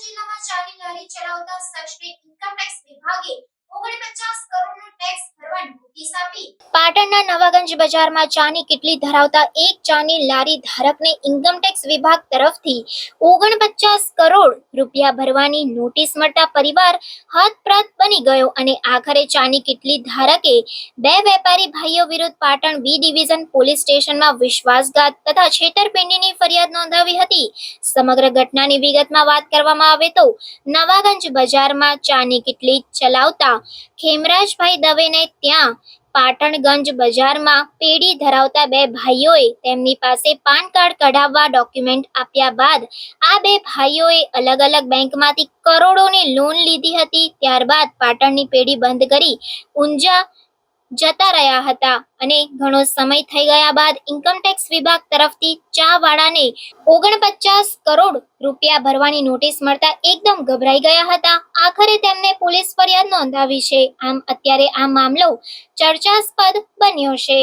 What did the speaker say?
જિલ્લામાં ચાની લારી ચલાવતા શખ્સને ઇન્કમટેક્સ વિભાગે 49 કરોડનો ટેક્સ ભરવા નોટિસ આપી। પાટણના નવાગંજ બજારમાં ચાની કીટલી ધરાવતા એક ચાની લારી ધારકને ઇન્કમટેક્સ વિભાગ તરફથી 49 કરોડ રૂપિયા ભરવાની નોટિસ મળતા પરિવાર હાથપ્રાત બની ગયો અને આખરે ચાની કીટલી ધારકે બે વેપારી ભાઈઓ વિરુદ્ધ પાટણ બી ડિવિઝન પોલીસ સ્ટેશનમાં વિશ્વાસઘાત તથા છેતરપિંડીની ફરિયાદ નોંધાવી હતી। સમગ્ર ઘટનાની વિગતમાં વાત કરવામાં આવે તો નવાગંજ બજારમાં ચાની કીટલી ચલાવતા ખેમરાજભાઈ દવેને ત્યાં પાટણગંજ બજારમાં પેઢી ધરાવતા બે ભાઈઓએ તેમની પાસે પાન કાર્ડ કઢાવવા ડોક્યુમેન્ટ આપ્યા બાદ આ બે ભાઈઓએ અલગ અલગ બેંકમાંથી કરોડોની લોન લીધી હતી। ત્યારબાદ પાટણની પેઢી બંધ કરી ઊંઝા જતા રહ્યા હતા અને ઘણો સમય થઈ ગયા બાદ ઇન્કમટેક્સ વિભાગ તરફથી ચા વાળાને 49 કરોડ રૂપિયા ભરવાની નોટિસ મળતા એકદમ ગભરાઈ ગયા હતા। આખરે તેમને પોલીસ ફરિયાદ નોંધાવી છે। આમ અત્યારે આ મામલો ચર્ચાસ્પદ બન્યો છે।